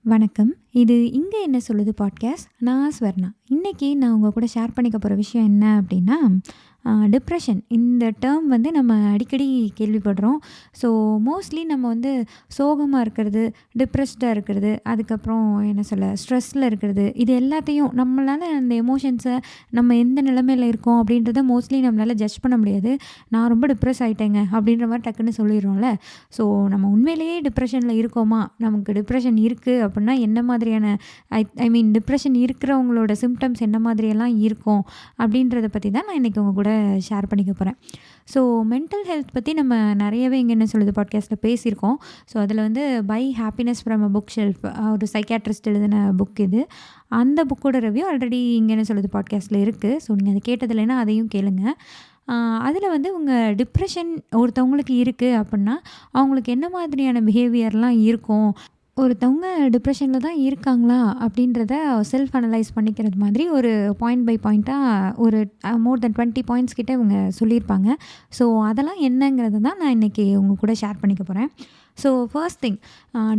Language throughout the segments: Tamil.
வணக்கம். இது "இங்க என்ன சொல்லுது" பாட்காஸ்ட். நான் ஸ்வர்ணா. இன்னைக்கு நான் உங்க கூட ஷேர் பண்ணிக்க போற விஷயம் என்ன அப்படின்னா, டிப்ரஷன். இந்த டேர்ம் வந்து நம்ம அடிக்கடி கேள்விப்படுறோம். ஸோ மோஸ்ட்லி நம்ம வந்து சோகமா இருக்கிறது, டிப்ரெஸ்டா இருக்கிறது, அதுக்கப்புறம் என்ன சொல்ல ஸ்ட்ரெஸ்ல இருக்கிறது, இது எல்லாத்தையும் நம்மளால அந்த எமோஷன்ஸை நம்ம எந்த நிலைமையில இருக்கோம் அப்படின்றத மோஸ்ட்லி நம்மளால ஜட்ஜ் பண்ண முடியாது. நான் ரொம்ப டிப்ரெஸ் ஆயிட்டேங்க அப்படின்ற மாரி டக்குன்னு சொல்லிடுறோம்ல. ஸோ நம்ம உண்மையிலேயே டிப்ரெஷன்ல இருக்கோமா? நமக்கு டிப்ரெஷன் இருக்கு அப்படின்னா என்ன மாதிரியான ஐ ஐ மீன் டிப்ரெஷன் இருக்கிறவங்களோட சிம்ப்டம்ஸ் என்ன மாதிரியெல்லாம் இருக்கும்? அப்படின்றத பத்தி தான் நான் இன்னைக்கு உங்க கூட ஷேர் பண்ணிக்க போறேன். ஸோ மென்டல் ஹெல்த் பத்தி நம்ம நெறையவே இங்க என்ன சொல்லுது பாட்காஸ்ட்ல பேசியிருக்கோம். ஸோ அதில வந்து "by happiness from a bookshelf" ஒரு சைக்கியாட்ரிஸ்ட் எழுதின புக் இது. அந்த புக்கோட ரிவ்யூ ஆல்ரெடி இங்க என்ன சொல்லுது பாட்காஸ்ட்ல இருக்கு. ஸோ நீங்க அத கேட்டதில்லைன்னா அதையும் கேளுங்க. அதில வந்து உங்க டிப்ரெஷன் ஒருத்தவங்களுக்கு இருக்கு அப்புட்னா, அவங்களுக்கு என்ன மாதிரியான பிஹேவியர்லாம் இருக்கும்? ஒருத்தவங்க டிப்ரெஷன்ல தான் இருக்காங்களா? அப்படின்றத செல்ஃப் அனலைஸ் பண்ணிக்கிறது மாதிரி ஒரு பாயிண்ட் பை பாயிண்ட்டா ஒரு மோர் தென் 20 பாயிண்ட்ஸ் கிட்ட இவங்க சொல்லியிருப்பாங்க. ஸோ அதெல்லாம் என்னங்கிறத தான் நான் இன்னைக்கு உங்க கூட ஷேர் பண்ணிக்க போறேன். ஸோ ஃபர்ஸ்ட் திங்,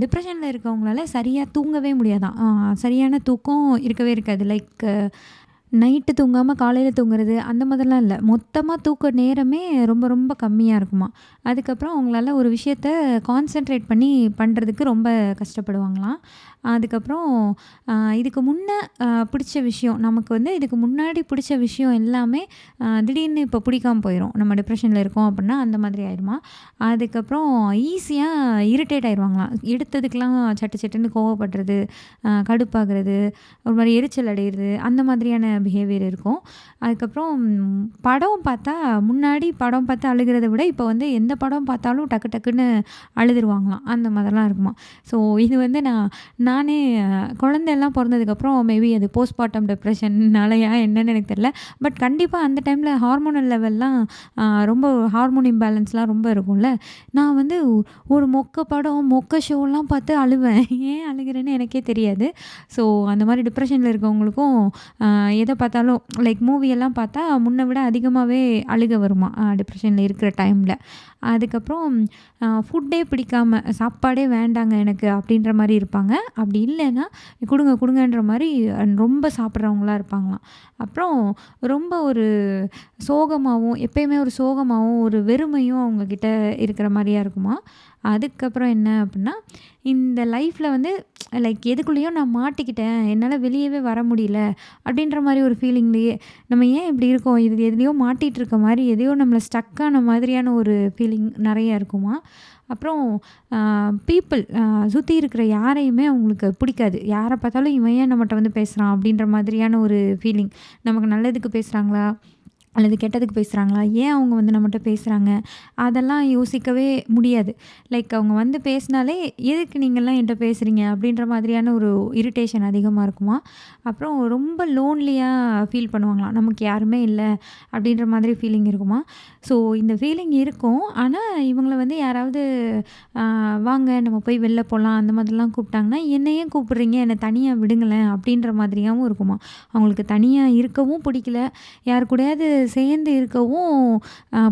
டிப்ரெஷன்ல இருக்கவங்களால சரியா தூங்கவே முடியாதாம். சரியான தூக்கம் இருக்கவே இருக்காது. லைக் நைட்டு தூங்காம காலையில தூங்குறது அந்த மாதிரிலாம் இல்ல. மொத்தமா தூக்க நேரமே ரொம்ப ரொம்ப கம்மியா இருக்குமாம். அதுக்கப்புறம் அவங்களால ஒரு விஷயத்த கான்சன்ட்ரேட் பண்ணி பண்றதுக்கு ரொம்ப கஷ்டப்படுவாங்களாம். அதுக்கப்புறம் இதுக்கு முன்ன பிடிச்ச விஷயம் நமக்கு வந்து இதுக்கு முன்னாடி பிடிச்ச விஷயம் எல்லாமே திடீர்னு இப்போ பிடிக்காம போயிரும். நம்ம டிப்ரெஷன்ல இருக்கோம் அப்படின்னா அந்த மாதிரி ஆயிருமா. அதுக்கப்புறம் ஈஸியா இரிட்டேட் ஆயிருவாங்களாம். எடுத்ததுக்கெல்லாம் சட்டு சட்டுன்னு கோவப்படுறது, கடுப்பாகிறது, ஒரு மாரி எரிச்சல் அடையிறது, அந்த மாதிரியான பிஹேவியர் இருக்கும். அதுக்கப்புறம் படம் பார்த்தா முன்னாடி படம் பார்த்து அழுகிறத விட இப்போ வந்து எந்த படம் பார்த்தாலும் டக்கு டக்குன்னு அழுதுருவாங்களாம். அந்த மாதிரிலாம் இருக்குமாம். ஸோ இது வந்து நானே குழந்தைலாம் பொறந்ததுக்கப்புறம் மேபி அது போஸ்ட்மார்ட்டம் டிப்ரெஷன்னாலயா என்னன்னு எனக்கு தெரியல. பட் கண்டிப்பா அந்த டைமில் ஹார்மோனல் லெவல்லாம் ரொம்ப ஹார்மோன் இம்பேலன்ஸ்லாம் ரொம்ப இருக்கும்ல. நான் வந்து ஒரு மொக்க படம், மொக்க ஷோலாம் பார்த்து அழுவேன். ஏன் அழுகிறேன்னு எனக்கே தெரியாது. ஸோ அந்த மாதிரி டிப்ரெஷன்ல இருக்கவங்களுக்கும் எத பார்த்தாலும் லைக் மூவியெல்லாம் பார்த்தா முன்ன விட அதிகமாவே அழுகை வருமாம் டிப்ரெஷன்ல இருக்கிற டைமில். அதுக்கப்புறம் ஃபுட்டே பிடிக்காம சாப்பாடே வேண்டாங்க எனக்கு அப்படின்ற மாரி இருப்பாங்க. அப்படி இல்லைன்னா குடுங்க குடுங்கன்ற மாரி ரொம்ப சாப்பிட்றவங்களா இருப்பாங்களாம். அப்புறம் ரொம்ப ஒரு சோகமாவும் எப்பயுமே ஒரு சோகமாவும் ஒரு வெறுமையும் அவங்கக்கிட்ட இருக்கிற மாரியா இருக்குமா. அதுக்கப்புறம் என்ன அப்படின்னா, இந்த லைஃப்பில் வந்து லைக் எதுக்குள்ளேயோ நான் மாட்டிக்கிட்டேன். என்னால் வெளியவே வர முடியல. அப்படின்ற மாரி ஒரு ஃபீலிங்லேயே நம்ம ஏன் இப்படி இருக்கோம்? இது எதுலயோ மாட்டிட்டு இருக்க மாரி, எதையோ நம்மள ஸ்டக் ஆன மாதிரியான ஒரு ஃபீலிங் நெறைய இருக்குமா. அப்புறம் பீப்பிள் சுத்தி இருக்கிற யாரையுமே அவங்களுக்கு பிடிக்காது. யார பார்த்தாலும் இவன் ஏன் நம்மட்ட வந்து பேசுறான்? அப்படின்ற மாதிரியான ஒரு ஃபீலிங். நமக்கு நல்லதுக்கு பேசுறாங்களா? அல்லது கெட்டதுக்கு பேசுகிறாங்களா? ஏன் அவங்க வந்து நம்மட்ட பேசுகிறாங்க? அதெல்லாம் யோசிக்கவே முடியாது. லைக் அவங்க வந்து பேசினாலே, "எதுக்கு நீங்கலாம் என்ட்ட பேசுறீங்க?" அப்படின்ற மாதிரியான ஒரு இரிட்டேஷன் அதிகமா இருக்குமா. அப்புறம் ரொம்ப லோன்லியா ஃபீல் பண்ணுவாங்களாம். நமக்கு யாருமே இல்ல அப்படின்ற மாதிரி ஃபீலிங் இருக்குமா. ஸோ இந்த ஃபீலிங் இருக்கும். ஆனா இவங்கள வந்து யாராவது "வாங்க நம்ம போய் வெளில போலாம்" அந்த மாதிரிலாம் கூப்பிட்டாங்கன்னா, "என்ன ஏன் கூப்பிடுறீங்க? என்ன தனியா விடுங்களேன்" அப்படின்ற மாதிரியாவும் இருக்குமா. அவங்களுக்கு தனியா இருக்கவும் பிடிக்கல. யார் கூடயாவது சேர்ந்து இருக்கவும்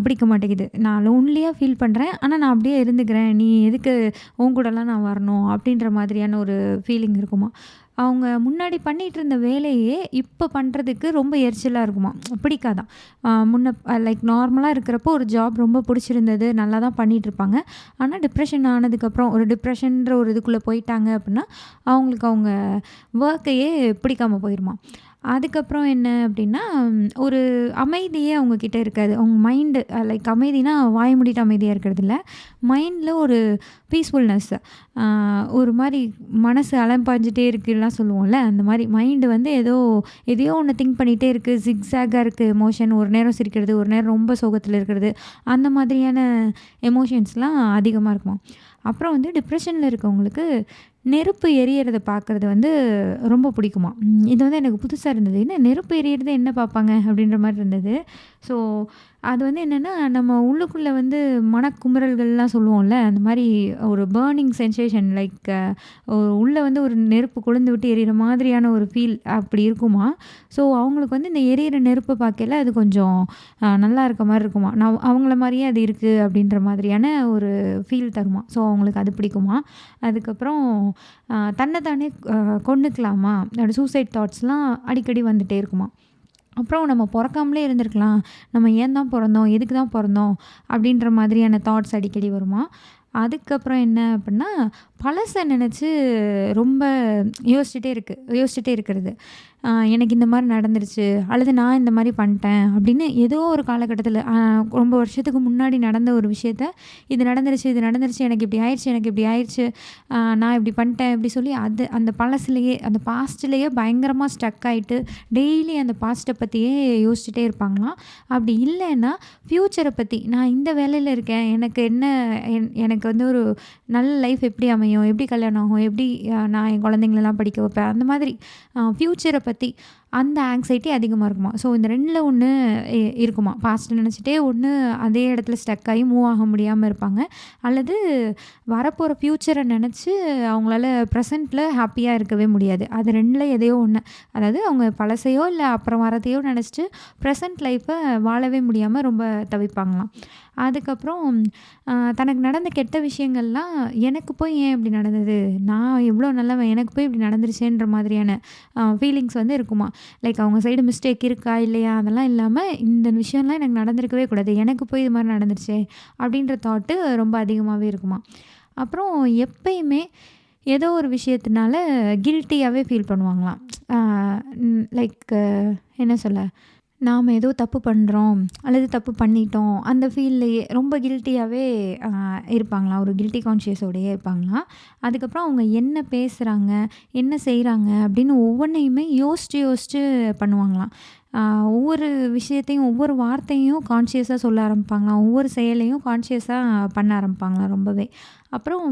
பிடிக்க மாட்டேங்குது. நான் லோன்லியா ஃபீல் பண்றேன். ஆனா நான் அப்படியே இருந்துக்கிறேன். நீ எதுக்கு உன் கூடலாம் நான் வரணும்? அப்படின்ற மாதிரியான ஒரு ஃபீலிங் இருக்குமா. அவங்க முன்னாடி பண்ணிட்டு இருந்த வேலையே இப்ப பண்றதுக்கு ரொம்ப எரிச்சலா இருக்குமா. பிடிக்காதாம். முன்ன லைக் நார்மலா இருக்கிறப்போ ஒரு ஜாப் ரொம்ப பிடிச்சிருந்தது. நல்லா தான் பண்ணிட்டுருப்பாங்க. ஆனா டிப்ரெஷன் ஆனதுக்கப்புறம் ஒரு டிப்ரெஷன்ற ஒரு இதுக்குள்ள போயிட்டாங்க அப்படின்னா, அவங்களுக்கு அவங்க வொர்க்கையே பிடிக்காம போயிருமா. அதுக்கப்புறம் என்ன அப்படின்னா, ஒரு அமைதியே அவங்க கிட்ட இருக்காது. அவங்க மைண்டு லைக் அமைதினா வாய மூடிட்டு அமைதியா இருக்கிறது இல்ல. மைண்டில ஒரு பீஸ்ஃபுல்னஸ், ஒரு மாரி மனசு அலைப்பாஞ்சுட்டே இருக்குலாம் சொல்லுவோம்ல, அந்த மாரி மைண்டு வந்து எதையோ ஒண்ணு திங்க் பண்ணிட்டே இருக்கு. ஜிக்ஸாக்கா இருக்கு எமோஷன். ஒரு நேரம் சிரிக்கிறது, ஒரு நேரம் ரொம்ப சோகத்தில இருக்கிறது. அந்த மாதிரியான எமோஷன்ஸ்லாம் அதிகமா இருக்குமாம். அப்புறம் வந்து டிப்ரெஷன்ல இருக்கவங்களுக்கு நெருப்பு எரியறத பார்க்கறது வந்து ரொம்ப பிடிக்குமாம். இது வந்து எனக்கு புதுசா இருந்தது. என்ன நெருப்பு எரியறது என்ன பார்ப்பாங்க? அப்படின்ற மாரி இருந்தது. ஸோ அது வந்து என்னென்னா, நம்ம உள்ளுக்குள்ளே வந்து மனக்குமுறல்கள்லாம் சொல்லுவோம்ல, அந்த மாதிரி ஒரு பர்னிங் சென்சேஷன் லைக் உள்ளே வந்து ஒரு நெருப்பு கொழுந்து விட்டு எரியிற மாதிரியான ஒரு ஃபீல் அப்படி இருக்குமா. ஸோ அவங்களுக்கு வந்து இந்த எரியிற நெருப்பை பார்க்கையில அது கொஞ்சம் நல்லா இருக்க மாதிரி இருக்குமா. நான் அவங்கள மாதிரியே அது இருக்குது அப்படின்ற மாதிரியான ஒரு ஃபீல் தருமா. ஸோ அவங்களுக்கு அது பிடிக்குமா. அதுக்கப்புறம் தன்னை தானே கொன்னுக்கலாமா, அதோட சூசைட் தாட்ஸ்லாம் அடிக்கடி வந்துகிட்டே இருக்குமா. அப்புறம் நம்ம பொறக்காமலே இருந்திருக்கலாம், நம்ம ஏன் தான் பிறந்தோம், எதுக்கு தான் பிறந்தோம் அப்படின்ற மாதிரியான தாட்ஸ் அடிக்கடி வருமா. அதுக்கப்புறம் என்ன அப்படின்னா, பழசை நினச்சி ரொம்ப யோசிச்சுட்டே இருக்கிறது. எனக்கு இந்த மாதிரி நடந்துருச்சு, அல்லது நான் இந்த மாதிரி பண்ணிட்டேன் அப்படின்னு ஏதோ ஒரு காலகட்டத்தில் ரொம்ப வருஷத்துக்கு முன்னாடி நடந்த ஒரு விஷயத்த, இது நடந்துருச்சு, எனக்கு இப்படி ஆயிடுச்சு, நான் இப்படி பண்ணிட்டேன் இப்படி சொல்லி அந்த பழசுலேயே, அந்த பாஸ்ட்லேயே பயங்கரமாக ஸ்டக் ஆகிட்டு டெய்லி அந்த பாஸ்ட்டை பற்றியே யோசிச்சுட்டே இருப்பாங்களாம். அப்படி இல்லைன்னா ஃப்யூச்சரை பற்றி, நான் இந்த வேலையில் இருக்கேன், எனக்கு என்ன, எனக்கு வந்து ஒரு நல்ல லைஃப் எப்படி அமையும், எப்படி கல்யாணம் ஆகும், எப்படி நான் என் குழந்தைங்களெல்லாம் படிக்க வைப்பேன், அந்த மாதிரி ஃப்யூச்சரை பற்றி அந்த ஆங்ஸைட்டி அதிகமாக இருக்குமா. ஸோ இந்த 2ல் ஒன்று இருக்குமா. பாஸ்ட் நினச்சிட்டே ஒன்று அதே இடத்துல ஸ்டக் ஆகி மூவ் ஆக முடியாமல் இருப்பாங்க, அல்லது வரப்போகிற ஃப்யூச்சரை நினச்சி அவங்களால ப்ரெசண்ட்டில் ஹாப்பியாக இருக்கவே முடியாது. அது 2ல் எதையோ ஒன்று, அதாவது அவங்க பழசையோ இல்லை அப்புறம் வரதையோ நினச்சிட்டு ப்ரெசண்ட் லைஃப்பை வாழவே முடியாமல் ரொம்ப தவிப்பாங்களாம். அதுக்கப்புறம் தனக்கு நடந்த கெட்ட விஷயங்கள்லாம் எனக்கு போய் ஏன் இப்படி நடந்தது, நான் எவ்வளோ நல்லவன், எனக்கு போய் இப்படி நடந்துருச்சேன்ற மாதிரியான ஃபீலிங்ஸ் வந்து இருக்குமா. லைக் அவங்க சைடு மிஸ்டேக் இருக்கா இல்லையா அதெல்லாம் இல்லாமல், இந்த விஷயம்லாம் எனக்கு நடந்திருக்கவே கூடாது, எனக்கு போய் இது மாதிரி நடந்துருச்சே அப்படின்ற தாட்டு ரொம்ப அதிகமாகவே இருக்குமா. அப்புறம் எப்பயுமே ஏதோ ஒரு விஷயத்தினால கில்ட்டியாகவே ஃபீல் பண்ணுவாங்களாம். லைக் என்ன சொல்ல, நாம் ஏதோ தப்பு பண்ணுறோம் அல்லது தப்பு பண்ணிட்டோம் அந்த ஃபீல்லையே ரொம்ப கில்ட்டியாகவே இருப்பாங்களாம், ஒரு கில்ட்டி கான்ஷியஸோடையே இருப்பாங்களாம். அதுக்கப்புறம் அவங்க என்ன பேசுகிறாங்க, என்ன செய்கிறாங்க அப்படின்னு ஒவ்வொன்றையுமே யோசித்து பண்ணுவாங்களாம். ஒவ்வொரு விஷயத்தையும், ஒவ்வொரு வார்த்தையும் கான்ஷியஸாக சொல்ல ஆரம்பிப்பாங்களாம், ஒவ்வொரு செயலையும் கான்ஷியஸாக பண்ண ஆரம்பிப்பாங்களாம் ரொம்பவே. அப்புறம்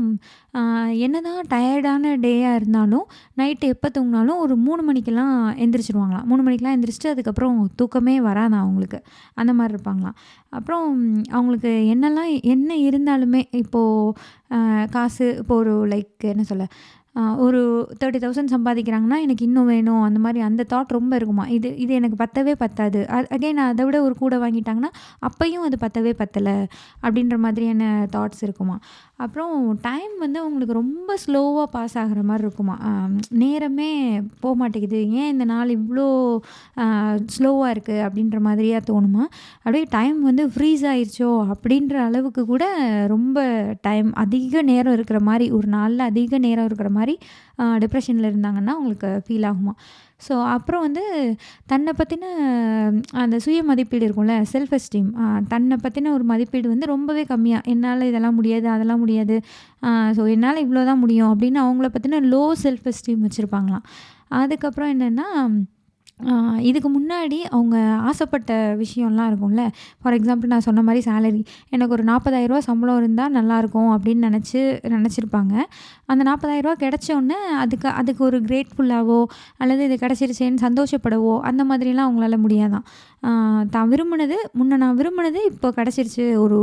என்னதான் டயர்டான டேயாக இருந்தாலும் நைட்டு எப்போ தூங்கினாலும் ஒரு 3 மணிக்கெல்லாம் எந்திரிச்சிருவாங்களாம். 3 மணிக்கெலாம் எந்திரிச்சிட்டு அதுக்கப்புறம் தூக்கமே வராதான் அவங்களுக்கு, அந்த மாதிரி இருப்பாங்களாம். அப்புறம் அவங்களுக்கு என்ன இருந்தாலுமே இப்போது காசு, இப்போ ஒரு லைக் என்ன சொல்ல, ஒரு 30,000 சம்பாதிக்கிறாங்கன்னா எனக்கு இன்னும் வேணும், அந்த மாதிரி அந்த தாட் ரொம்ப இருக்குமா. இது எனக்கு பத்தவே பத்தாது, அகைன் அதை விட ஒரு கூட வாங்கிட்டாங்கன்னா அப்பையும் அது பத்தவே பத்தலை அப்படின்ற மாதிரியான தாட்ஸ் இருக்குமா. அப்புறம் டைம் வந்து அவங்களுக்கு ரொம்ப ஸ்லோவாக பாஸ் ஆகிற மாதிரி இருக்குமா. நேரமே போக மாட்டேங்குது, ஏன் இந்த நாள் இவ்வளோ ஸ்லோவாக இருக்குது அப்படின்ற மாதிரியாக தோணுமா. அப்படியே டைம் வந்து ஃப்ரீஸ் ஆயிடுச்சோ அப்படின்ற அளவுக்கு கூட ரொம்ப டைம் அதிக நேரம் இருக்கிற மாதிரி, ஒரு நாளில் அதிக நேரம் இருக்கிற மாதிரி டிப்ரெஷனில் இருந்தாங்கன்னா அவங்களுக்கு ஃபீல் ஆகுமா. ஸோ அப்புறம் வந்து தன்னை பற்றின அந்த சுய மதிப்பீடு இருக்கும்ல, செல்ஃப் எஸ்டீம், தன்னை பற்றின ஒரு மதிப்பீடு வந்து ரொம்பவே கம்மியாக, என்னால் இதெல்லாம் முடியாது, அதெல்லாம் முடியாது, ஸோ என்னால் இவ்வளோ தான் முடியும் அப்படின்னு அவங்கள பற்றின லோ செல்ஃப் எஸ்டீம் வச்சுருப்பாங்களாம். அதுக்கப்புறம் என்னென்னா, இதுக்கு முன்னாடி அவங்க ஆசைப்பட்ட விஷயம்லாம் இருக்கும்ல. ஃபார் எக்ஸாம்பிள் நான் சொன்ன மாதிரி சேலரி, எனக்கு ஒரு 40,000 சம்பளம் இருந்தால் நல்லாயிருக்கும் அப்படின்னு நினச்சிருப்பாங்க. அந்த 40,000 கிடைச்சோன்னே அதுக்கு ஒரு கிரேட்ஃபுல்லாவோ அல்லது இது கிடச்சிருச்சேன்னு சந்தோஷப்படவோ அந்த மாதிரிலாம் அவங்களால முடியாதான். நான் விரும்பினது இப்போ கிடச்சிருச்சு. ஒரு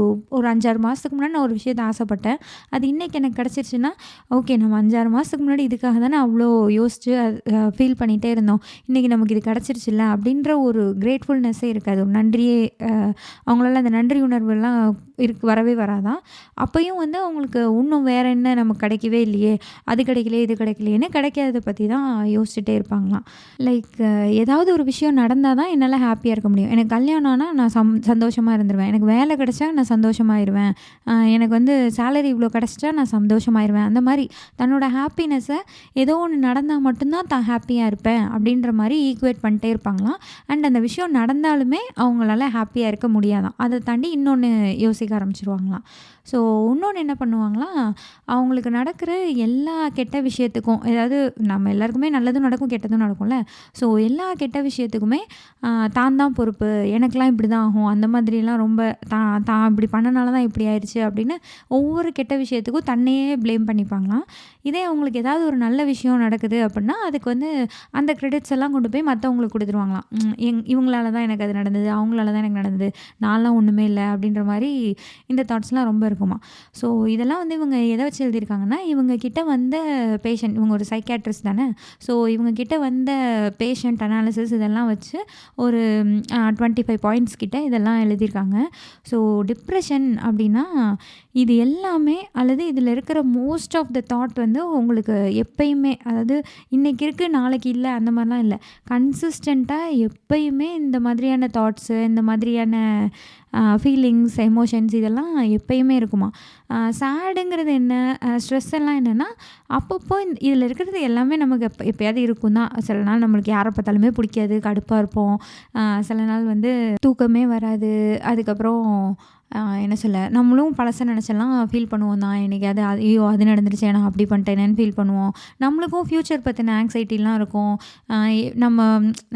5-6 மாதத்துக்கு முன்னாடி நான் ஒரு விஷயத்த ஆசைப்பட்டேன், அது இன்றைக்கி எனக்கு கிடச்சிருச்சுன்னா ஓகே, நம்ம 5-6 மாதத்துக்கு முன்னாடி இதுக்காக தானே அவ்வளோ யோசித்து ஃபீல் பண்ணிகிட்டே இருந்தோம், இன்றைக்கி நமக்கு இது கிடச்சிருச்சுல்ல அப்படின்ற ஒரு கிரேட்ஃபுல்னஸ்ஸே இருக்காது, ஒரு நன்றியே. அவங்களால அந்த நன்றி உணர்வுலாம் வரவே வராதான். அப்பையும் வந்து அவங்களுக்கு இன்னும் வேறு என்ன நமக்கு கிடைக்கவே இல்லையே, அது கிடைக்கலையே இது கிடைக்கலையேன்னு கிடைக்காததை பற்றி தான் யோசிச்சுட்டே இருப்பாங்களாம். லைக் ஏதாவது ஒரு விஷயம் நடந்தால் தான் என்னால் ஹாப்பியாக இருக்க முடியும். எனக்கு கல்யாணம் ஆனால் நான் சந்தோஷமாக இருந்துருவேன், எனக்கு வேலை கிடைச்சா நான் சந்தோஷமாயிருவேன், எனக்கு வந்து சேலரி இவ்வளோ கிடச்சிட்டா நான் சந்தோஷமாயிருவேன். அந்த மாதிரி தன்னோட ஹாப்பினஸை ஏதோ ஒன்று நடந்தால் மட்டும்தான் தான் ஹாப்பியாக இருப்பேன் அப்படின்ற மாதிரி ஈக்குவேட் பண்ணிட்டே இருப்பாங்களாம். அண்ட் அந்த விஷயம் நடந்தாலுமே அவங்களால ஹாப்பியாக இருக்க முடியாதான். அதை தாண்டி இன்னொன்று யோசிக்க யோசிக்க ஆரம்பிச்சுருவாங்களாம். ஸோ இன்னொன்று என்ன பண்ணுவாங்களாம், அவங்களுக்கு நடக்கிற எல்லா கெட்ட விஷயத்துக்கும், ஏதாவது நம்ம எல்லாருக்குமே நல்லதும் நடக்கும் கெட்டதும் நடக்கும்ல. ஸோ எல்லா கெட்ட விஷயத்துக்குமே தான் தான் பொறுப்பு, எனக்கெலாம் இப்படி தான் ஆகும், அந்த மாதிரிலாம் ரொம்ப தான் தான் இப்படி பண்ணனால தான் இப்படி ஆயிடுச்சு அப்படின்னு ஒவ்வொரு கெட்ட விஷயத்துக்கும் தன்னையே ப்ளேம் பண்ணிப்பாங்களாம். இதே அவங்களுக்கு ஏதாவது ஒரு நல்ல விஷயம் நடக்குது அப்படின்னா அதுக்கு வந்து அந்த கிரெடிட்ஸ் எல்லாம் கொண்டு போய் மற்றவங்களுக்கு கொடுத்துருவாங்களாம். இவங்களால தான் எனக்கு அது நடந்தது, அவங்களால தான் எனக்கு நடந்தது, நான்லாம் ஒன்றுமே இல்லை அப்படின்ற மாதிரி இந்த தாட்ஸ்லாம் ரொம்ப இருக்குமா. ஸோ இதெல்லாம் வந்து இவங்க எதை வச்சு எழுதியிருக்காங்கன்னா, இவங்க கிட்ட வந்த பேஷண்ட், இவங்க ஒரு சைக்காட்ரிஸ்ட் தானே. ஸோ இவங்க கிட்ட வந்த பேஷண்ட் அனாலிசிஸ் இதெல்லாம் வச்சு ஒரு 25 பாயிண்ட்ஸ் கிட்ட இதெல்லாம் எழுதியிருக்காங்க. ஸோ டிப்ரெஷன் அப்படின்னா இது எல்லாமே, அல்லது இதில் இருக்கிற மோஸ்ட் ஆஃப் த தாட் வந்து உங்களுக்கு எப்பயுமே, அதாவது இன்றைக்கி இருக்குது நாளைக்கு இல்லை அந்த மாதிரிலாம் இல்லை, கன்சிஸ்டண்ட்டாக எப்பயுமே இந்த மாதிரியான தாட்ஸு, இந்த மாதிரியான ஃபீலிங்ஸ், எமோஷன்ஸ் இதெல்லாம் எப்பயுமே இருக்குமா. சேடுங்கிறது என்ன, ஸ்ட்ரெஸ் எல்லாம் என்னென்னா அப்பப்போ இதில் இருக்கிறது எல்லாமே நமக்கு எப்போயாவது இருக்கும் தான். சில நாள் நம்மளுக்கு யாரை பார்த்தாலுமே பிடிக்காது, கடுப்பாக இருப்போம், சில நாள் வந்து தூக்கமே வராது, அதுக்கப்புறம் என்ன சொல்ல, நம்மளும் பழசை நினச்செல்லாம் ஃபீல் பண்ணுவோம் தான். இன்றைக்கி அது ஐயோ அது நடந்துருச்சு நான் அப்படி பண்ணிட்டேனேன்னு ஃபீல் பண்ணுவோம். நம்மளுக்கும் ஃப்யூச்சர் பற்றின ஆங்ஸைட்டிலாம் இருக்கும். நம்ம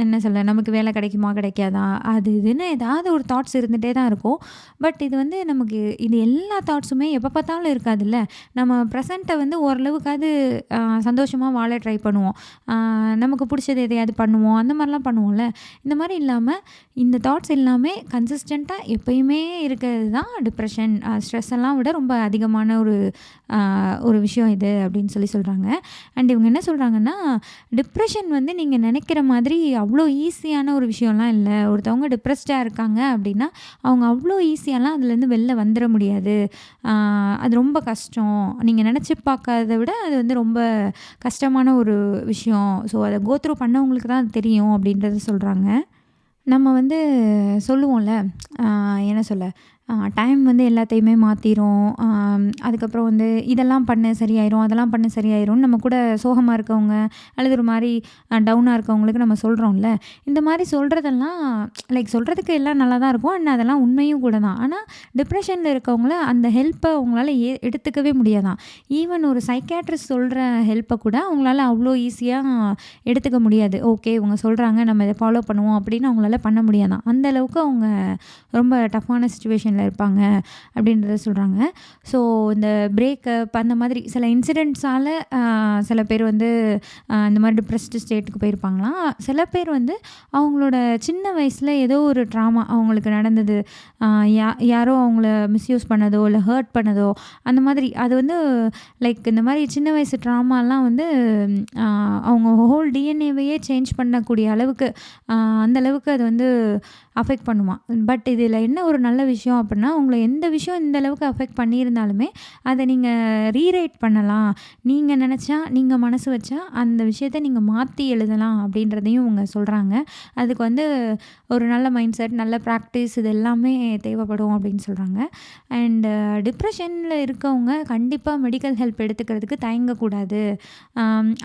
என்ன சொல்ல, நமக்கு வேலை கிடைக்குமா கிடைக்காதா அது இதுன்னு ஏதாவது ஒரு தாட்ஸ் இருந்துகிட்டே தான் இருக்கும். பட் இது வந்து நமக்கு இது எல்லா தாட்ஸுமே எப்போ பார்த்தாலும் இருக்காதுல்ல. நம்ம ப்ரெசண்ட்டை வந்து ஓரளவுக்காவது சந்தோஷமாக வாழ ட்ரை பண்ணுவோம், நமக்கு பிடிச்சது எதையாவது பண்ணுவோம், அந்த மாதிரிலாம் பண்ணுவோம்ல. இந்த மாதிரி இல்லாமல் இந்த தாட்ஸ் எல்லாமே கன்சிஸ்டண்ட்டாக எப்பயுமே இருக்கிறது தான் டிப்ரெஷன். ஸ்ட்ரெஸ் எல்லாம் விட ரொம்ப அதிகமான ஒரு விஷயம் இது அப்படின்னு சொல்கிறாங்க. அண்ட் இவங்க என்ன சொல்கிறாங்கன்னா, டிப்ரெஷன் வந்து நீங்கள் நினைக்கிற மாதிரி அவ்வளோ ஈஸியான ஒரு விஷயம்லாம் இல்லை. ஒருத்தவங்க டிப்ரெஸ்டாக இருக்காங்க அப்படின்னா அவங்க அவ்வளோ ஈஸியாலாம் அதுலேருந்து வெளில வந்துட முடியாது. அது ரொம்ப கஷ்டம், நீங்கள் நினச்சி பார்க்காத விட அது வந்து ரொம்ப கஷ்டமான ஒரு விஷயம். ஸோ அதை கோத்ரூ பண்ணவங்களுக்கு தான் அது தெரியும் அப்படின்றத சொல்கிறாங்க. நம்ம வந்து சொல்லுவோம்ல, என்ன சொல்ல, டைம் வந்து எல்லாத்தையுமே மாற்றிரும். அதுக்கப்புறம் வந்து இதெல்லாம் பண்ண சரியாயிரும், அதெல்லாம் பண்ண சரியாயிரும், நம்ம கூட சோகமாக இருக்கவங்க அல்லது ஒரு மாதிரி டவுனாக இருக்கவங்களுக்கு நம்ம சொல்கிறோம்ல. இந்த மாதிரி சொல்கிறதெல்லாம் லைக் சொல்கிறதுக்கு எல்லாம் நல்லா தான் இருக்கும், அண்ட் அதெல்லாம் உண்மையும் கூட தான். ஆனால் டிப்ரெஷனில் இருக்கவங்கள அந்த ஹெல்ப்பை அவங்களால எடுத்துக்கவே முடியாதான். ஈவன் ஒரு சைக்காட்ரிஸ்ட் சொல்கிற ஹெல்ப்பை கூட அவங்களால அவ்வளோ ஈஸியாக எடுத்துக்க முடியாது. ஓகே இவங்க சொல்கிறாங்க நம்ம இதை ஃபாலோ பண்ணுவோம் அப்படின்னு அவங்களால பண்ண முடியாதான். அந்தளவுக்கு அவங்க ரொம்ப டஃப்பான சுச்சுவேஷன் இருப்பாங்க அப்படின்றத சொல்கிறாங்க. ஸோ இந்த பிரேக்கப் அந்த மாதிரி சில இன்சிடெண்ட்ஸால் சில பேர் வந்து இந்த மாதிரி டிப்ரெஸ்டு ஸ்டேட்டுக்கு போயிருப்பாங்களாம். சில பேர் வந்து அவங்களோட சின்ன வயசில் ஏதோ ஒரு ட்ராமா அவங்களுக்கு நடந்தது, யாரோ அவங்கள மிஸ்யூஸ் பண்ணதோ இல்லை ஹர்ட் பண்ணதோ அந்த மாதிரி, அது வந்து லைக் இந்த மாதிரி சின்ன வயசு ட்ராமாலாம் வந்து அவங்க ஹோல் டிஎன்ஏவையே சேஞ்ச் பண்ணக்கூடிய அளவுக்கு அந்தளவுக்கு அது வந்து அஃபெக்ட் பண்ணுமா. பட் இதில் என்ன ஒரு நல்ல விஷயம் அப்படின்னா, உங்களை எந்த விஷயம் இந்த அளவுக்கு அஃபெக்ட் பண்ணியிருந்தாலுமே அதை நீங்கள் ரீரைட் பண்ணலாம். நீங்கள் நினச்சா, நீங்கள் மனசு வச்சா அந்த விஷயத்தை நீங்கள் மாற்றி எழுதலாம் அப்படின்றதையும் அவங்க சொல்கிறாங்க. அதுக்கு வந்து ஒரு நல்ல மைண்ட் செட், நல்ல ப்ராக்டிஸ் இது எல்லாமே தேவைப்படும் அப்படின்னு சொல்கிறாங்க. அண்டு டிப்ரெஷனில் இருக்கவங்க கண்டிப்பாக மெடிக்கல் ஹெல்ப் எடுத்துக்கிறதுக்கு தயங்கக்கூடாது.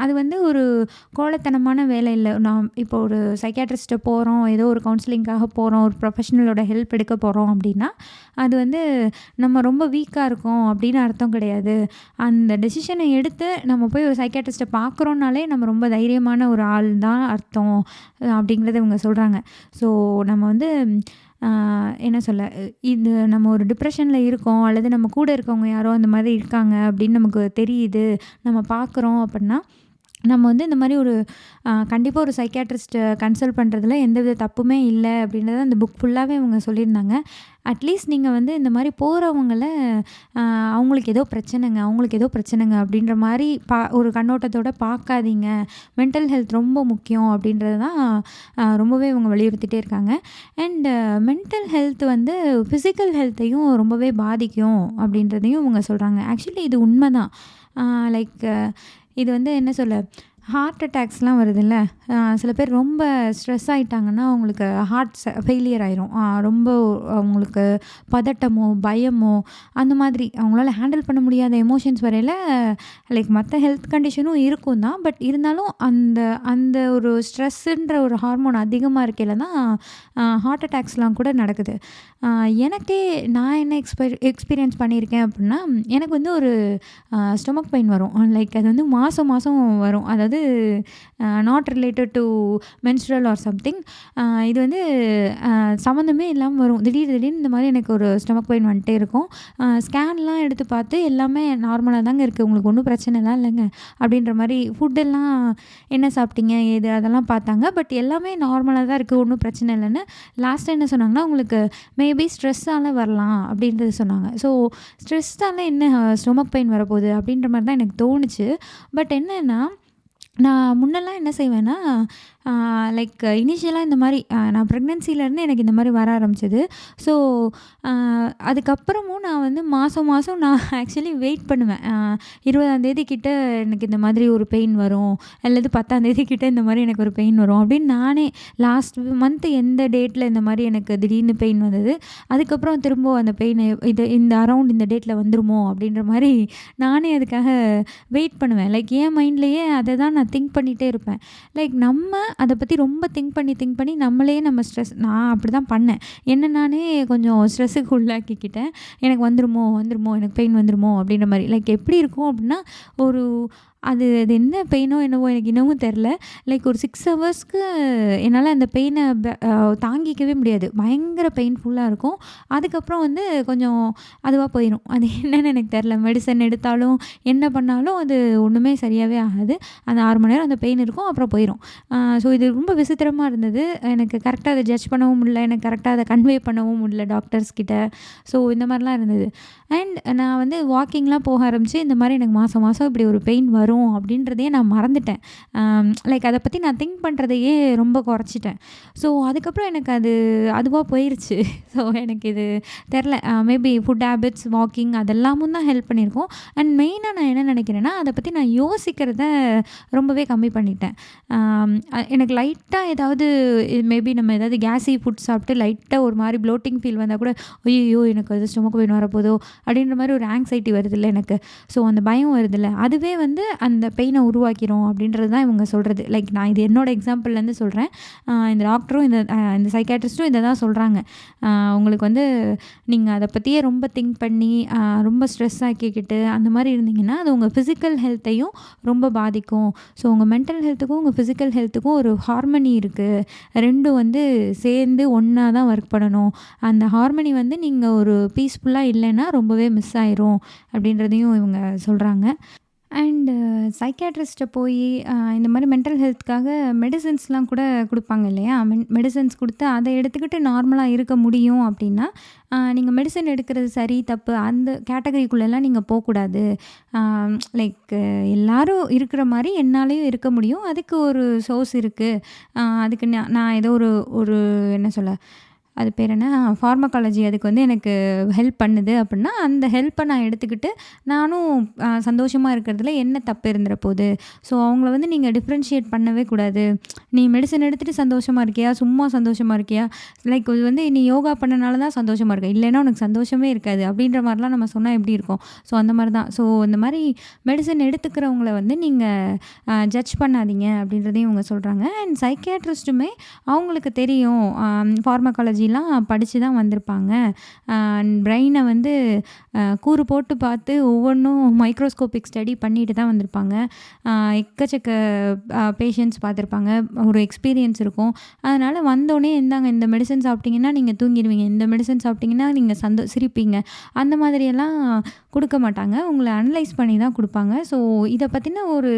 அது வந்து ஒரு கோலத்தனமான வேலை இல்லை. நான் இப்போ ஒரு சைக்காட்ரிஸ்ட்டை போகிறோம், ஏதோ ஒரு கவுன்சிலிங்காக போகிறோம், ஒரு ப்ரொஃபஷனலோட ஹெல்ப் எடுக்க போகிறோம் அப்படின்னா அது வந்து நம்ம ரொம்ப வீக்காக இருக்கோம் அப்படின்னு அர்த்தம் கிடையாது. அந்த டெசிஷனை எடுத்து நம்ம போய் ஒரு சைக்காட்ரிஸ்ட்டை பார்க்குறோன்னாலே நம்ம ரொம்ப தைரியமான ஒரு ஆள் தான் அர்த்தம் அப்படிங்கிறத இவங்க சொல்கிறாங்க. ஸோ நம்ம வந்து என்ன சொல்ல, இது நம்ம ஒரு டிப்ரெஷனில் இருக்கோம் அல்லது நம்ம கூட இருக்கவங்க யாரோ அந்த மாதிரி இருக்காங்க அப்படின்னு நமக்கு தெரியுது, நம்ம பார்க்குறோம் அப்படின்னா நம்ம வந்து இந்த மாதிரி ஒரு கண்டிப்பாக ஒரு சைக்காட்ரிஸ்ட்டை கன்சல்ட் பண்ணுறதுல எந்தவித தப்புமே இல்லை அப்படின்றத அந்த புக் ஃபுல்லாகவே அவங்க சொல்லியிருந்தாங்க. அட்லீஸ்ட் நீங்கள் வந்து இந்த மாதிரி போகிறவங்கள அவங்களுக்கு ஏதோ பிரச்சனைங்க அப்படின்ற மாதிரி ஒரு கண்ணோட்டத்தோடு பார்க்காதீங்க. மென்டல் ஹெல்த் ரொம்ப முக்கியம் அப்படின்றது தான் ரொம்பவே இவங்க வலியுறுத்திட்டே இருக்காங்க. அண்ட் மென்டல் ஹெல்த் வந்து ஃபிசிக்கல் ஹெல்த்தையும் ரொம்பவே பாதிக்கும் அப்படின்றதையும் இவங்க சொல்கிறாங்க. ஆக்சுவலி இது உண்மை தான். லைக் இது வந்து என்ன சொல்ல, ஹார்ட் அட்டாக்ஸ்லாம் வருதுல்ல. சில பேர் ரொம்ப ஸ்ட்ரெஸ் ஆயிட்டாங்கன்னா, அவங்களுக்கு ஹார்ட் ஃபெயிலியர் ஆயிரும். ரொம்ப அவங்களுக்கு பதட்டமோ, பயமோ அந்த மாதிரி அவங்களால ஹேண்டில் பண்ண முடியாத எமோஷன்ஸ் வரையில லைக் மத்த ஹெல்த் கண்டிஷனும் இருக்கும் தான். பட் இருந்தாலும் அந்த அந்த ஒரு ஸ்ட்ரெஸ்ஸுன்ற ஒரு ஹார்மோன் அதிகமா இருக்கையில தான் ஹார்ட் அட்டாக்ஸ்லாம் கூட நடக்குது. எனக்கே நான் என்ன எக்ஸ்பீரியன்ஸ் பண்ணியிருக்கேன் அப்புட்ன்னா, எனக்கு வந்து ஒரு ஸ்டொமக் பெயின் வரும். லைக் அது வந்து மாசம் மாசம் வரும். அதாவது not related to menstrual or something. இது வந்து சம்மந்தமே இல்லாம வரும். திடீர்னு இந்த மாரி எனக்கு ஒரு ஸ்டொமக் பெயின் வந்துட்டே இருக்கும். ஸ்கேன்லாம் எடுத்து பார்த்து எல்லாமே நார்மலா தாங்க இருக்கு. உங்களுக்கு ஒண்ணும் பிரச்சனைலாம் இல்லங்க. அப்படின்ற மாரி ஃபுட்டெல்லாம் என்ன சாப்பிட்டீங்க? ஏது? அதெல்லாம் பார்த்தாங்க. பட் எல்லாமே நார்மலா தான் இருக்கு. ஒண்ணும் பிரச்சனை இல்லன்னு. லாஸ்ட்டா என்ன சொன்னாங்கன்னா, உங்களுக்கு மேபி ஸ்ட்ரெஸ்ஸால வரலாம் அப்படின்றது சொன்னாங்க. ஸோ ஸ்ட்ரெஸ்ஸால என்ன ஸ்டொமக் பெயின் வரப்போகுது அப்படின்ற மாரி தான் எனக்கு தோணுச்சு. பட் என்னன்னா, நான் முன்னெல்லாம் என்ன செய்வேன்னா, லைக் இனிஷியலா இந்த மாரி நான் ப்ரெக்னன்சிலேருந்து எனக்கு இந்த மாரி வர ஆரம்பிச்சது. ஸோ அதுக்கப்புறமும் நான் வந்து மாசம் மாசம் நான் ஆக்சுவலி வெயிட் பண்ணுவேன். 20ஆம் தேதி கிட்ட எனக்கு இந்த மாதிரி ஒரு பெயின் வரும். அல்லது 10ஆம் தேதி கிட்ட இந்த மாரி எனக்கு ஒரு பெயின் வரும். அப்படின்னு நானே லாஸ்ட் மந்த் எந்த டேட்ல இந்த மாரி எனக்கு திடீர்னு பெயின் வந்தது. அதுக்கப்புறம் திரும்ப அந்த பெயின் இந்த அரவுண்ட் இந்த டேட்ல வந்துருமோ அப்படின்ற மாரி நானே அதுக்காக வெயிட் பண்ணுவேன். லைக் என் மைண்ட்லேயே அதை தான் நான் திங்க் பண்ணிகிட்டே இருப்பேன். லைக் நம்ம அதை பற்றி ரொம்ப திங்க் பண்ணி நம்மளே நம்ம ஸ்ட்ரெஸ் நான் அப்படி தான் பண்ணேன். என்ன நானே கொஞ்சம் ஸ்ட்ரெஸ்ஸுக்கு உள்ளாக்கிக்கிட்டேன். எனக்கு வந்துருமோ எனக்கு பெயின் வந்துருமோ அப்படின்ற மாதிரி. லைக் எப்படி இருக்கும் அப்படின்னா, ஒரு அது அது என்ன பெயினோ என்னவோ எனக்கு இன்னமும் தெரில. லைக் ஒரு 6 ஹவர்ஸ்க்கு என்னால் அந்த பெயினை தாங்கிக்கவே முடியாது. பயங்கர பெயின்ஃபுல்லாக இருக்கும். அதுக்கப்புறம் வந்து கொஞ்சம் அதுவாக போயிடும். அது என்னன்னு எனக்கு தெரில. மெடிசன் எடுத்தாலும் என்ன பண்ணாலும் அது ஒன்றுமே சரியாகவே ஆகாது. அந்த 6 மணி நேரம் அந்த பெயின் இருக்கும், அப்புறம் போயிடும். ஸோ இது ரொம்ப விசித்திரமாக இருந்தது. எனக்கு கரெக்டாக அதை ஜட்ஜ் பண்ணவும் முடியல. எனக்கு கரெக்டாக அதை கன்வே பண்ணவும் முடியல டாக்டர்ஸ் கிட்ட. ஸோ இந்த மாதிரிலாம் இருந்தது. அண்ட் நான் வந்து வாக்கிங்லாம் போக ஆரம்பித்து இந்த மாதிரி எனக்கு மாதம் மாதம் இப்படி ஒரு பெயின் வரும் அப்படின்றதையே நான் மறந்துட்டேன். லைக் அதை பற்றி நான் திங்க் பண்ணுறதையே ரொம்ப குறைச்சிட்டேன். ஸோ அதுக்கப்புறம் எனக்கு அது அதுவாக போயிடுச்சு. ஸோ எனக்கு இது தெரில. மேபி ஃபுட் ஹேபிட்ஸ், வாக்கிங் அதெல்லாமும் தான் ஹெல்ப் பண்ணியிருக்கோம். அண்ட் மெயினாக நான் என்ன நினைக்கிறேன்னா, அதை பற்றி நான் யோசிக்கிறத ரொம்பவே கம்மி பண்ணிட்டேன். எனக்கு லைட்டாக ஏதாவது மேபி நம்ம ஏதாவது கேஸி ஃபுட் சாப்பிட்டு லைட்டாக ஒரு மாதிரி ப்ளோட்டிங் ஃபீல் வந்தால் கூட, ஐயோ எனக்கு அது ஸ்டொமக் பெயின் வரப்போதோ அப்படின்ற மாதிரி ஒரு ஆங்ஸைட்டி வருதில்ல எனக்கு. ஸோ அந்த பயம் வருதில்ல, அதுவே வந்து அந்த பெயினை உருவாக்கிரும் அப்படின்றது தான் இவங்க சொல்கிறது. லைக் நான் இது என்னோட எக்ஸாம்பிள்லேருந்து சொல்கிறேன். இந்த டாக்டரும் இந்த சைக்காட்ரிஸ்ட்டும் இதை தான் சொல்கிறாங்க. உங்களுக்கு வந்து நீங்கள் அதை பற்றியே ரொம்ப திங்க் பண்ணி ரொம்ப ஸ்ட்ரெஸ் ஆக்கிக்கிட்டு அந்த மாதிரி இருந்தீங்கன்னா, அது உங்கள் ஃபிசிக்கல் ஹெல்த்தையும் ரொம்ப பாதிக்கும். ஸோ உங்கள் மென்டல் ஹெல்த்துக்கும் உங்கள் ஃபிசிக்கல் ஹெல்த்துக்கும் ஒரு ஹார்மனி இருக்குது. ரெண்டும் வந்து சேர்ந்து ஒன்றா தான் ஒர்க் பண்ணணும். அந்த ஹார்மனி வந்து நீங்கள் ஒரு பீஸ்ஃபுல்லாக இல்லைன்னா ரொம்பவே மிஸ் ஆயிரும் அப்படின்றதையும் இவங்க சொல்கிறாங்க. அண்டு சைக்கியாட்ரிஸ்ட்டை போய் இந்த மாதிரி மென்டல் ஹெல்த்துக்காக மெடிசன்ஸ்லாம் கூட கொடுப்பாங்க இல்லையா? மெடிசன்ஸ் கொடுத்து அதை எடுத்துக்கிட்டு நார்மலாக இருக்க முடியும் அப்படின்னா, நீங்கள் மெடிசன் எடுக்கிறது சரி தப்பு அந்த கேட்டகரிக்குள்ளெல்லாம் நீங்கள் போகக்கூடாது. லைக் எல்லாரும் இருக்கிற மாதிரி என்னாலேயும் இருக்க முடியும். அதுக்கு ஒரு சோர்ஸ் இருக்குது. அதுக்கு நான் ஏதோ ஒரு என்ன சொல்ல, அது பேர் என்ன, ஃபார்மகாலஜி அதுக்கு வந்து எனக்கு ஹெல்ப் பண்ணுது அப்படின்னா, அந்த ஹெல்ப்பை நான் எடுத்துக்கிட்டு நானும் சந்தோஷமாக இருக்கிறதுல என்ன தப்பு இருந்துற போகுது. ஸோ அவங்கள வந்து நீங்கள் டிஃப்ரென்ஷியேட் பண்ணவே கூடாது. நீ மெடிசன் எடுத்துகிட்டு சந்தோஷமாக இருக்கியா, சும்மா சந்தோஷமாக இருக்கியா, லைக் இது வந்து நீ யோகா பண்ணனால தான் சந்தோஷமாக இருக்க, இல்லைன்னா உனக்கு சந்தோஷமே இருக்காது அப்படின்ற மாதிரிலாம் நம்ம சொன்னால் எப்படி இருக்கும். ஸோ அந்த மாதிரி தான். ஸோ இந்த மாதிரி மெடிசன் எடுத்துக்கிறவங்கள வந்து நீங்கள் ஜட்ஜ் பண்ணாதீங்க அப்படின்றதையும் இவங்க சொல்கிறாங்க. அண்ட் சைக்கியாட்ரிஸ்ட்டுமே அவங்களுக்கு தெரியும், ஃபார்மகாலஜிலாம் படித்து தான் வந்திருப்பாங்க. பிரெயினை வந்து கூறு போட்டு பார்த்து ஒவ்வொன்றும் மைக்ரோஸ்கோபிக் ஸ்டடி பண்ணிட்டு தான் வந்திருப்பாங்க. எக்கச்சக்க பேஷண்ட்ஸ் பார்த்துருப்பாங்க. ஒரு எக்ஸ்பீரியன்ஸ் இருக்கும். அதனால் வந்தோடனே இந்தாங்க இந்த மெடிசன் சாப்பிட்டிங்கன்னா நீங்கள் தூங்கிடுவீங்க, இந்த மெடிசன் சாப்பிட்டிங்கன்னா நீங்கள் சிரிப்பீங்க, அந்த மாதிரியெல்லாம் கொடுக்க மாட்டாங்க. உங்களை அனலைஸ் பண்ணி தான் கொடுப்பாங்க. ஸோ இதை பற்றின ஒரு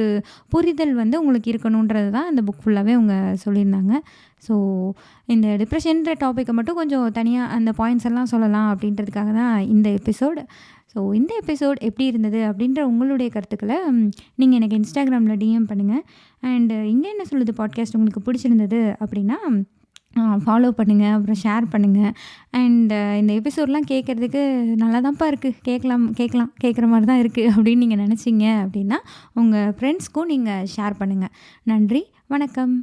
புரிதல் வந்து உங்களுக்கு இருக்கணுன்றது தான் இந்த புக் ஃபுல்லாகவே அவங்க சொல்லியிருந்தாங்க. ஸோ இந்த டிப்ரெஷன்ற டாப்பிக்கை மட்டும் கொஞ்சம் தனியாக அந்த பாயிண்ட்ஸ் எல்லாம் சொல்லலாம் அப்படின்றதுக்காக தான் இந்த எபிசோட். ஸோ இந்த எபிசோட் எப்படி இருந்தது அப்படின்ற உங்களுடைய கருத்துக்களை நீங்கள் எனக்கு இன்ஸ்டாகிராமில் டிஎம் பண்ணுங்கள். அண்டு இங்கே என்ன சொல்லுது பாட்காஸ்ட் உங்களுக்கு பிடிச்சிருந்தது அப்படின்னா, ஃபாலோ பண்ணுங்கள், அப்புறம் ஷேர் பண்ணுங்கள். அண்ட் இந்த எபிசோட்லாம் கேட்குறதுக்கு நல்லா தான்ப்பா இருக்குது, கேட்கலாம் கேட்கலாம் கேட்குற மாதிரி தான் இருக்குது அப்படின்னு நீங்கள் நினச்சிங்க அப்படின்னா, உங்கள் ஃப்ரெண்ட்ஸ்க்கும் நீங்கள் ஷேர் பண்ணுங்கள். நன்றி, வணக்கம்.